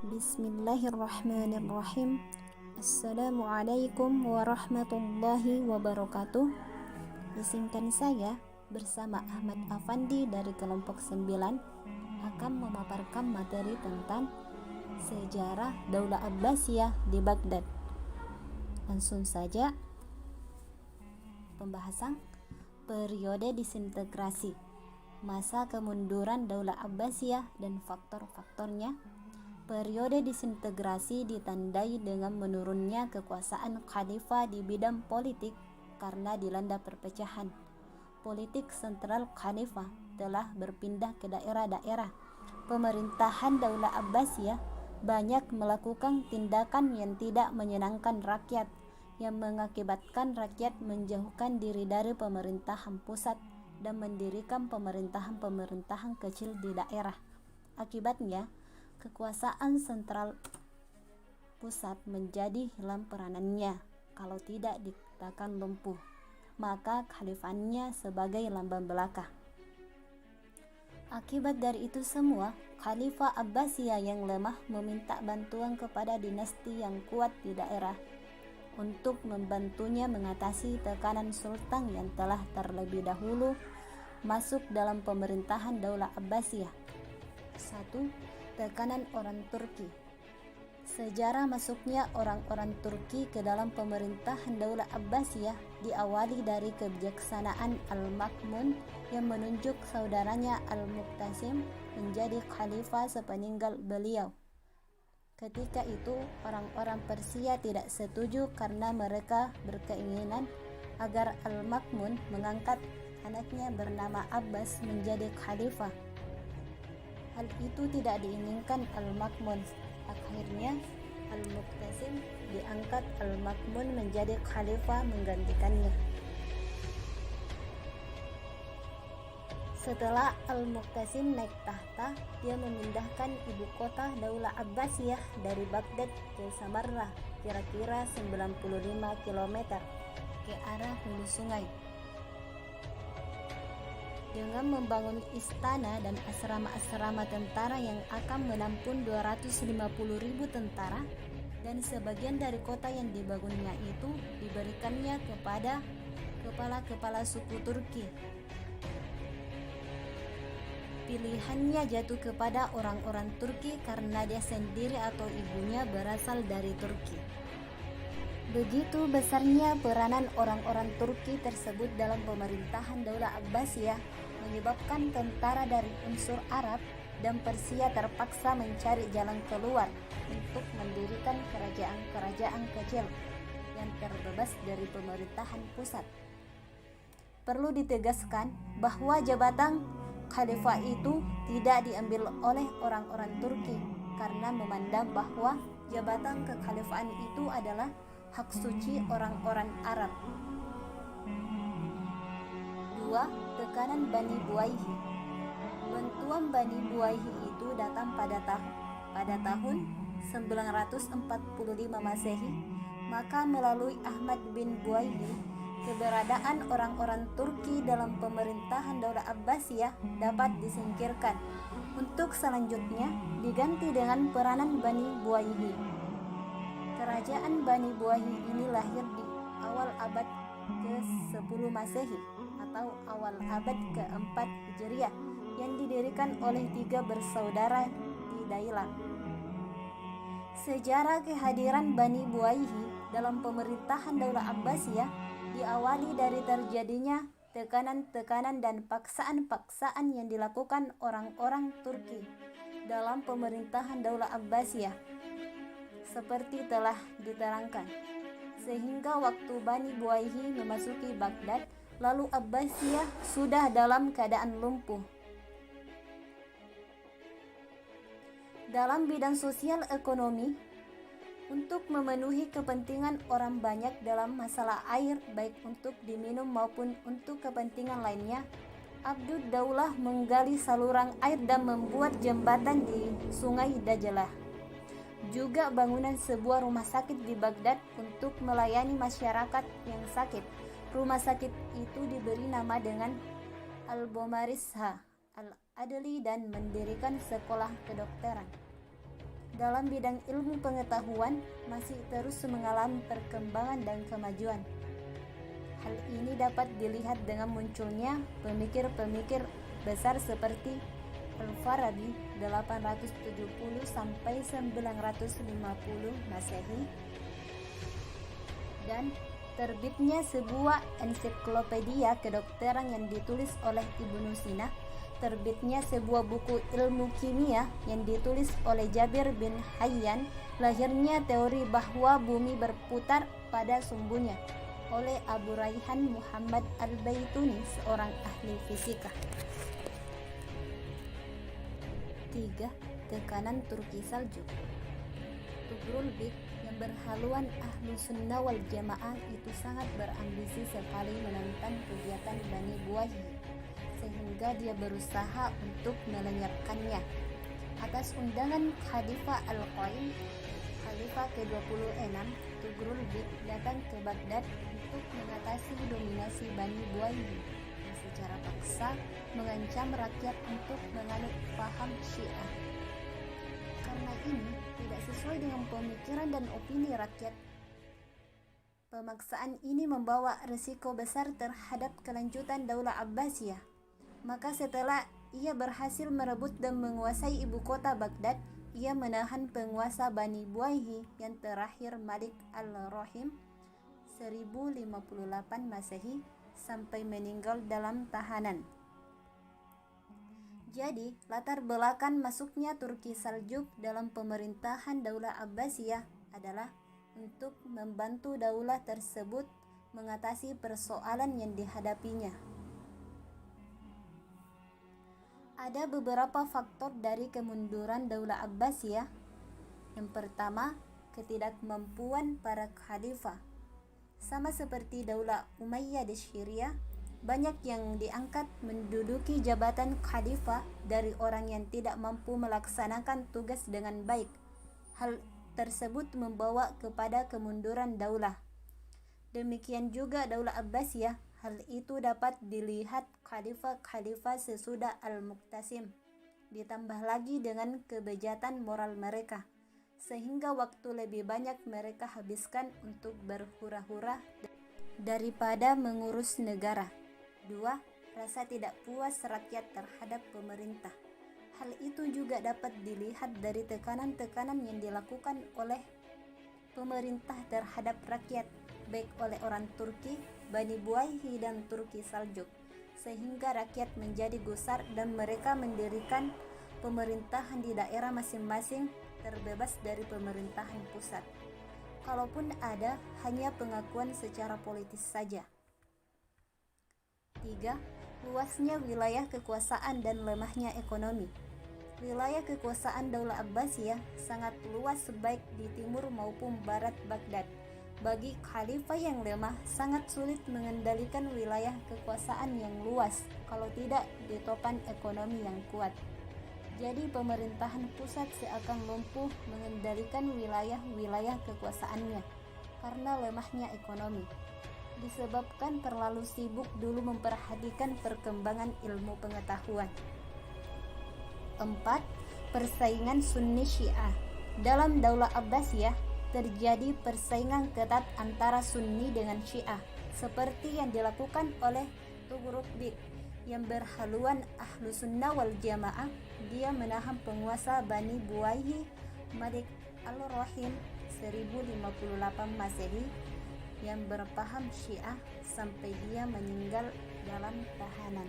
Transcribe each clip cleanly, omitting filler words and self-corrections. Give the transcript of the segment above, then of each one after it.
Bismillahirrahmanirrahim. Assalamualaikum warahmatullahi wabarakatuh. Izinkan saya bersama Ahmad Afandi dari kelompok 9 akan memaparkan materi tentang sejarah Daulah Abbasiyah di Baghdad. Langsung saja pembahasan periode disintegrasi, masa kemunduran Daulah Abbasiyah dan faktor-faktornya. Periode disintegrasi ditandai dengan menurunnya kekuasaan khalifah di bidang politik karena dilanda perpecahan. Politik sentral khalifah telah berpindah ke daerah-daerah. Pemerintahan Daulah Abbasiyah banyak melakukan tindakan yang tidak menyenangkan rakyat, yang mengakibatkan rakyat menjauhkan diri dari pemerintahan pusat dan mendirikan pemerintahan-pemerintahan kecil di daerah. Akibatnya, kekuasaan sentral pusat menjadi hilang peranannya. Kalau tidak dikatakan lumpuh, maka khalifatnya sebagai lambang belaka. Akibat dari itu semua, Khalifah Abbasiyah yang lemah meminta bantuan kepada dinasti yang kuat di daerah untuk membantunya mengatasi tekanan sultan yang telah terlebih dahulu masuk dalam pemerintahan Daulah Abbasiyah. 1. Tekanan orang Turki. Sejarah masuknya orang-orang Turki ke dalam pemerintahan Daulah Abbasiyah diawali dari kebijaksanaan Al-Ma'mun yang menunjuk saudaranya Al-Muqtasim menjadi khalifah sepeninggal beliau. Ketika itu, orang-orang Persia tidak setuju karena mereka berkeinginan agar Al-Ma'mun mengangkat anaknya bernama Abbas menjadi khalifah. Hal itu tidak diinginkan Al-Ma'mun. Akhirnya Al-Muqtasim diangkat Al-Ma'mun menjadi khalifah menggantikannya. Setelah Al-Muqtasim naik tahta, dia memindahkan ibu kota Daulah Abbasiyah dari Baghdad ke Samarra, kira-kira 95 km ke arah hulu sungai. Dengan membangun istana dan asrama-asrama tentara yang akan menampung 250.000 tentara, dan sebagian dari kota yang dibangunnya itu diberikannya kepada kepala-kepala suku Turki. Pilihannya jatuh kepada orang-orang Turki karena dia sendiri atau ibunya berasal dari Turki. Begitu besarnya peranan orang-orang Turki tersebut dalam pemerintahan Daulah Abbasiyah menyebabkan tentara dari unsur Arab dan Persia terpaksa mencari jalan keluar untuk mendirikan kerajaan-kerajaan kecil yang terbebas dari pemerintahan pusat. Perlu ditegaskan bahwa jabatan khalifah itu tidak diambil oleh orang-orang Turki karena memandang bahwa jabatan kekhalifahan itu adalah hak suci orang-orang Arab. 2. Tekanan Bani Buwayhi. Bantuan Bani Buwayhi itu datang pada tahun 945 Masehi, maka melalui Ahmad bin Buwayhi, keberadaan orang-orang Turki dalam pemerintahan Daulah Abbasiyah dapat disingkirkan untuk selanjutnya diganti dengan peranan Bani Buwayhi. Kerajaan Bani Buwayhi ini lahir di awal abad ke-10 Masehi atau awal abad ke-4 Hijriah yang didirikan oleh 3 bersaudara di Dailam. Sejarah kehadiran Bani Buwayhi dalam pemerintahan Daulah Abbasiyah diawali dari terjadinya tekanan-tekanan dan paksaan-paksaan yang dilakukan orang-orang Turki dalam pemerintahan Daulah Abbasiyah seperti telah diterangkan, sehingga waktu Bani Buwayhi memasuki Baghdad, lalu Abbasiyah sudah dalam keadaan lumpuh. Dalam bidang sosial ekonomi, untuk memenuhi kepentingan orang banyak dalam masalah air, baik untuk diminum maupun untuk kepentingan lainnya, Abdud Daulah menggali saluran air dan membuat jembatan di Sungai Dajalah. Juga bangunan sebuah rumah sakit di Baghdad untuk melayani masyarakat yang sakit. Rumah sakit itu diberi nama dengan Al-Bomarisha Al-Adli dan mendirikan sekolah kedokteran. dalam bidang ilmu pengetahuan masih terus mengalami perkembangan dan kemajuan. Hal ini dapat dilihat dengan munculnya pemikir-pemikir besar seperti Al-Farabi 870 sampai 950 Masehi dan terbitnya sebuah ensiklopedia kedokteran yang ditulis oleh Ibnu Sina, terbitnya sebuah buku ilmu kimia yang ditulis oleh Jabir bin Hayyan, lahirnya teori bahwa bumi berputar pada sumbunya oleh Abu Raihan Muhammad Al-Baituni, seorang ahli fisika. 3. Tekanan Turki Saljuk. Tugrul Bek yang berhaluan Ahlu Sunnah wal Jamaah itu sangat berambisi sekali menentang kegiatan Bani Buwayhi, sehingga dia berusaha untuk melenyapkannya. Atas undangan Khalifah Al-Qaim, Khalifah ke-26, Tugrul Bek datang ke Baghdad untuk mengatasi dominasi Bani Buwayhi yang secara paksa mengancam rakyat untuk menganut paham Syiah. Karena ini tidak sesuai dengan pemikiran dan opini rakyat. Pemaksaan ini membawa risiko besar terhadap kelanjutan Daulah Abbasiyah. Maka setelah ia berhasil merebut dan menguasai ibu kota Baghdad, ia menahan penguasa Bani Buwayhi yang terakhir Malik al-Rahim 1058 Masehi sampai meninggal dalam tahanan. Jadi, latar belakang masuknya Turki Saljuk dalam pemerintahan Daulah Abbasiyah adalah untuk membantu daulah tersebut mengatasi persoalan yang dihadapinya. Ada beberapa faktor dari kemunduran Daulah Abbasiyah. Yang pertama, ketidakmampuan para khalifah. Sama seperti Daulah Umayyah di Syria, banyak yang diangkat menduduki jabatan khalifah dari orang yang tidak mampu melaksanakan tugas dengan baik. Hal tersebut membawa kepada kemunduran daulah. Demikian juga Daulah Abbasiyah, hal itu dapat dilihat khalifah-khalifah sesudah Al-Muqtasim, ditambah lagi dengan kebejatan moral mereka, sehingga waktu lebih banyak mereka habiskan untuk berhura-hura daripada mengurus negara. 2. Rasa tidak puas rakyat terhadap pemerintah. Hal itu juga dapat dilihat dari tekanan-tekanan yang dilakukan oleh pemerintah terhadap rakyat, baik oleh orang Turki, Bani Buwayhi dan Turki Saljuk, sehingga rakyat menjadi gusar dan mereka mendirikan pemerintahan di daerah masing-masing terbebas dari pemerintahan pusat. Kalaupun ada, hanya pengakuan secara politis saja. 3. Luasnya wilayah kekuasaan dan lemahnya ekonomi. Wilayah kekuasaan Daulah Abbasiyah sangat luas baik di timur maupun barat Baghdad. Bagi khalifah yang lemah, sangat sulit mengendalikan wilayah kekuasaan yang luas kalau tidak ditopang ekonomi yang kuat. Jadi pemerintahan pusat seakan lumpuh mengendalikan wilayah-wilayah kekuasaannya karena lemahnya ekonomi, disebabkan terlalu sibuk dulu memperhatikan perkembangan ilmu pengetahuan. 4. Persaingan Sunni Syiah. Dalam Daulah Abbasiyah terjadi persaingan ketat antara Sunni dengan Syiah, seperti yang dilakukan oleh Tugrul Bek yang berhaluan Ahlu Sunnah wal Jamaah. Dia menahan penguasa Bani Buwayhi Malik al-Rahim 1058 Masehi yang berpaham Syiah sampai dia meninggal dalam tahanan.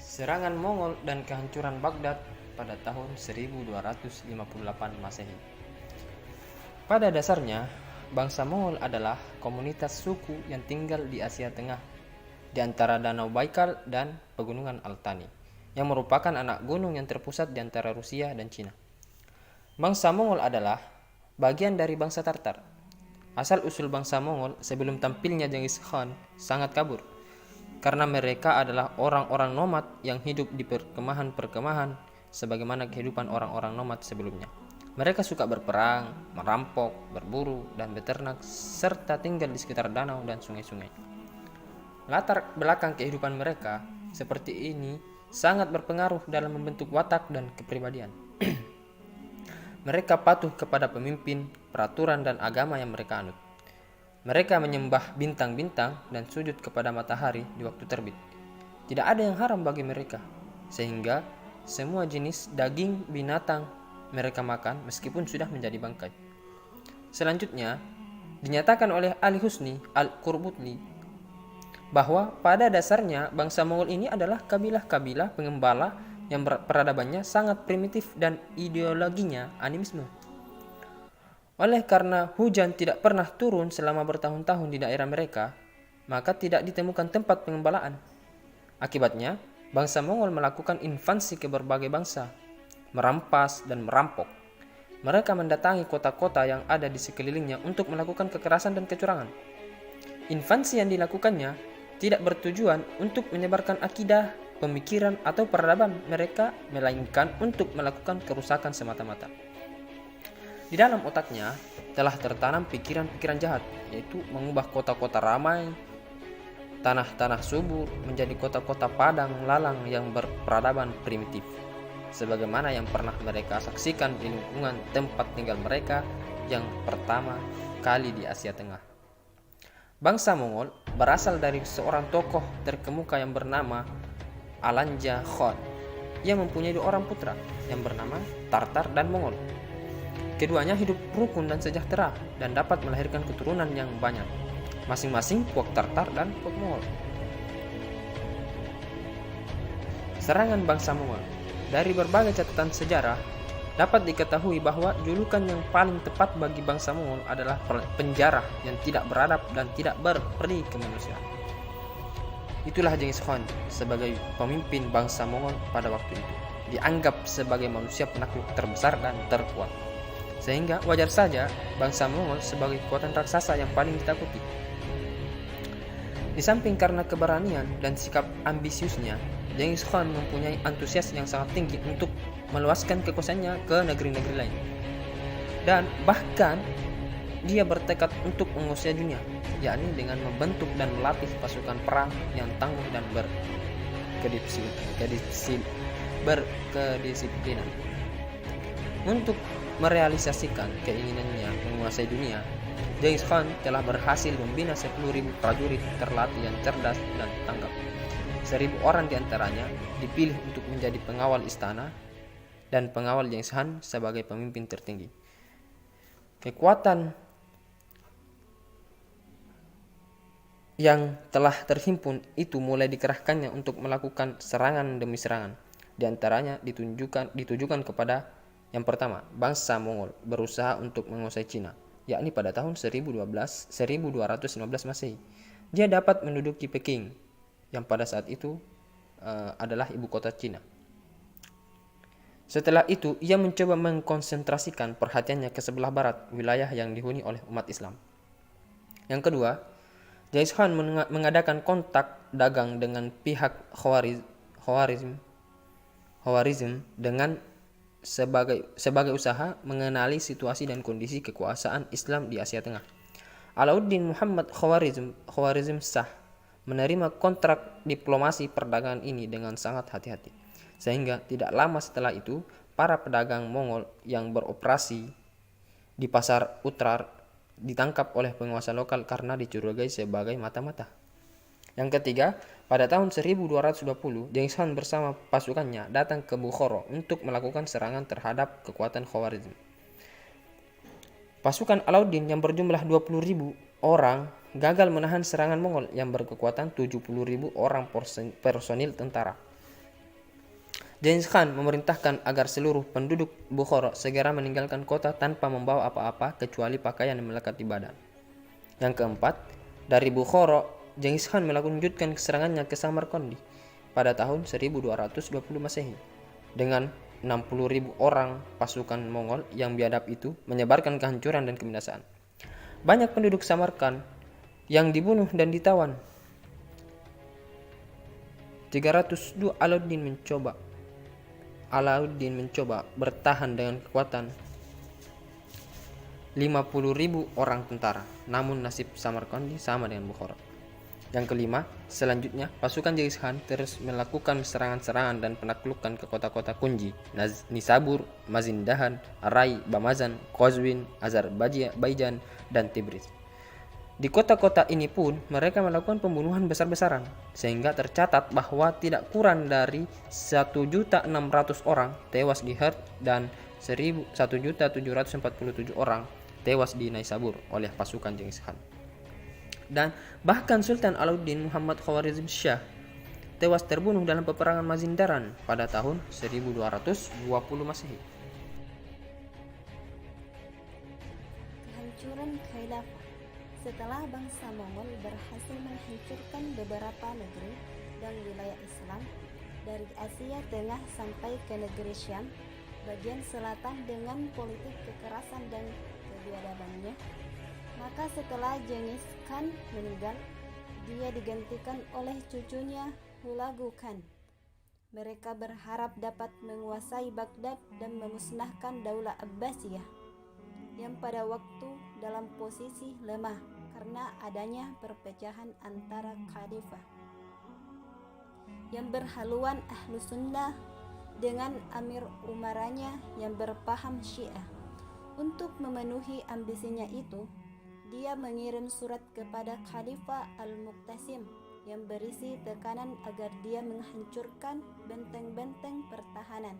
Serangan Mongol dan kehancuran Baghdad pada tahun 1258 Masehi. Pada dasarnya, bangsa Mongol adalah komunitas suku yang tinggal di Asia Tengah, di antara Danau Baikal dan Pegunungan Altani, yang merupakan anak gunung yang terpusat di antara Rusia dan Cina. Bangsa Mongol adalah bagian dari bangsa Tartar. Asal-usul bangsa Mongol sebelum tampilnya Genghis Khan sangat kabur, karena mereka adalah orang-orang nomad yang hidup di perkemahan-perkemahan sebagaimana kehidupan orang-orang nomad sebelumnya. Mereka suka berperang, merampok, berburu, dan beternak, serta tinggal di sekitar danau dan sungai-sungai. Latar belakang kehidupan mereka seperti ini sangat berpengaruh dalam membentuk watak dan kepribadian. Mereka patuh kepada pemimpin, peraturan dan agama yang mereka anut. Mereka menyembah bintang-bintang dan sujud kepada matahari di waktu terbit. Tidak ada yang haram bagi mereka, sehingga semua jenis daging binatang mereka makan meskipun sudah menjadi bangkai. Selanjutnya, dinyatakan oleh Ali Husni Al-Qurbutli bahwa pada dasarnya bangsa Mongol ini adalah kabilah-kabilah pengembala yang peradabannya sangat primitif dan ideologinya animisme. Oleh karena hujan tidak pernah turun selama bertahun-tahun di daerah mereka, maka tidak ditemukan tempat pengembalaan. Akibatnya, bangsa Mongol melakukan invasi ke berbagai bangsa, merampas dan merampok. Mereka mendatangi kota-kota yang ada di sekelilingnya untuk melakukan kekerasan dan kecurangan. Invasi yang dilakukannya tidak bertujuan untuk menyebarkan akidah, pemikiran, atau peradaban mereka, melainkan untuk melakukan kerusakan semata-mata. Di dalam otaknya telah tertanam pikiran-pikiran jahat, yaitu mengubah kota-kota ramai, tanah-tanah subur menjadi kota-kota padang lalang yang berperadaban primitif, sebagaimana yang pernah mereka saksikan di lingkungan tempat tinggal mereka yang pertama kali di Asia Tengah. Bangsa Mongol berasal dari seorang tokoh terkemuka yang bernama Alanja Khan. Ia mempunyai 2 orang putra yang bernama Tartar dan Mongol. Keduanya hidup rukun dan sejahtera dan dapat melahirkan keturunan yang banyak, masing-masing puak Tartar dan puak Mongol. Serangan bangsa Mongol. Dari berbagai catatan sejarah, dapat diketahui bahwa julukan yang paling tepat bagi bangsa Mongol adalah penjara yang tidak beradab dan tidak berperi kemanusiaan. Itulah Genghis Khan sebagai pemimpin bangsa Mongol pada waktu itu. Dianggap sebagai manusia penakluk terbesar dan terkuat. Sehingga wajar saja bangsa Mongol sebagai kekuatan raksasa yang paling ditakuti. Di samping karena keberanian dan sikap ambisiusnya, Genghis Khan mempunyai antusias yang sangat tinggi untuk meluaskan kekuasaannya ke negeri-negeri lain. Dan bahkan dia bertekad untuk menguasai dunia, yakni dengan membentuk dan melatih pasukan perang yang tangguh dan berkedisiplinan. Untuk merealisasikan keinginannya menguasai dunia, Genghis Khan telah berhasil membina 10.000 prajurit terlatih yang cerdas dan tanggap. 1.000 orang diantaranya dipilih untuk menjadi pengawal istana dan pengawal Genghis Khan sebagai pemimpin tertinggi. Kekuatan yang telah terhimpun itu mulai dikerahkannya untuk melakukan serangan demi serangan. Di antaranya ditujukan kepada yang pertama, bangsa Mongol berusaha untuk menguasai Cina, yakni pada tahun 1215 Masehi. Dia dapat menduduki Peking, yang pada saat itu adalah ibu kota Cina. Setelah itu, ia mencoba mengkonsentrasikan perhatiannya ke sebelah barat, wilayah yang dihuni oleh umat Islam. Yang kedua, Genghis Khan mengadakan kontak dagang dengan pihak Khawarizm dengan sebagai usaha mengenali situasi dan kondisi kekuasaan Islam di Asia Tengah. Alauddin Muhammad Khawarizm Shah menerima kontrak diplomasi perdagangan ini dengan sangat hati-hati. Sehingga tidak lama setelah itu, para pedagang Mongol yang beroperasi di pasar Uttar ditangkap oleh penguasa lokal karena dicurigai sebagai mata-mata. Yang ketiga, pada tahun 1220, Genghis Khan bersama pasukannya datang ke Bukhara untuk melakukan serangan terhadap kekuatan Khawarizm. Pasukan Alauddin yang berjumlah 20.000 orang gagal menahan serangan Mongol yang berkekuatan 70.000 orang personil tentara. Genghis Khan memerintahkan agar seluruh penduduk Bukhara segera meninggalkan kota tanpa membawa apa-apa kecuali pakaian yang melekat di badan. Yang keempat, dari Bukhara, Genghis Khan melanjutkan serangannya ke Samarkand pada tahun 1220 Masehi. Dengan 60.000 orang pasukan Mongol yang biadab itu menyebarkan kehancuran dan kebinasaan. Banyak penduduk Samarkand yang dibunuh dan ditawan. 302 Alauddin mencoba bertahan dengan kekuatan 50.000 orang tentara, namun nasib Samarkand sama dengan Bukhara. Yang kelima, selanjutnya pasukan Genghis Khan terus melakukan serangan-serangan dan penaklukan ke kota-kota kunci Nisabur, Mazindahan, Arai, Bamazan, Qazwin, Azerbaijan, dan Tabriz. Di kota-kota ini pun mereka melakukan pembunuhan besar-besaran, sehingga tercatat bahwa tidak kurang dari 1.600.000 orang tewas di Herd dan 1.747 orang tewas di Naisabur oleh pasukan Genghis Khan. Dan bahkan Sultan Alauddin Muhammad Khawarizmshah tewas terbunuh dalam peperangan Mazindaran pada tahun 1220 Masehi. Kehancuran Khailafah. Setelah bangsa Mongol berhasil menghancurkan beberapa negeri dan wilayah Islam dari Asia Tengah sampai ke negeri Syam bagian selatan dengan politik kekerasan dan kebiadabannya, maka setelah Genghis Khan meninggal, dia digantikan oleh cucunya Hulagu Khan. Mereka berharap dapat menguasai Baghdad dan memusnahkan Daulah Abbasiyah yang pada waktu dalam posisi lemah karena adanya perpecahan antara khalifah yang berhaluan Ahlu Sunnah dengan Amir Umaranya yang berpaham Syiah. Untuk memenuhi ambisinya itu, dia mengirim surat kepada Khalifah Al-Muqtasim yang berisi tekanan agar dia menghancurkan benteng-benteng pertahanan,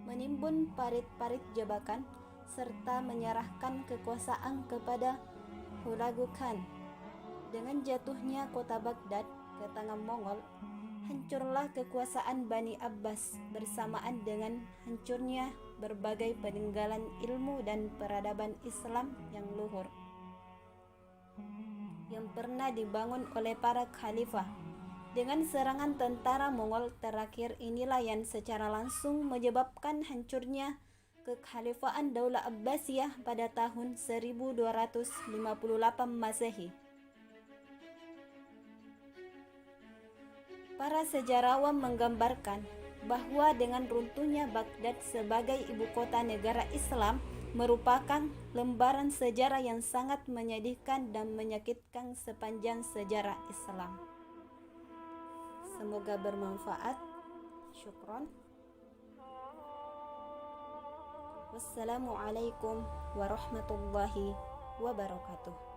menimbun parit-parit jebakan, serta menyerahkan kekuasaan kepada Hulagu Khan. Dengan jatuhnya kota Baghdad ke tangan Mongol, hancurlah kekuasaan Bani Abbas bersamaan dengan hancurnya berbagai peninggalan ilmu dan peradaban Islam yang luhur yang pernah dibangun oleh para khalifah. Dengan serangan tentara Mongol terakhir inilah yang secara langsung menyebabkan hancurnya kekhalifahan Daulah Abbasiyah pada tahun 1258 Masehi. Para sejarawan menggambarkan bahwa dengan runtuhnya Baghdad sebagai ibu kota negara Islam merupakan lembaran sejarah yang sangat menyedihkan dan menyakitkan sepanjang sejarah Islam. Semoga bermanfaat. Syukron. Wassalamualaikum warahmatullahi wabarakatuh.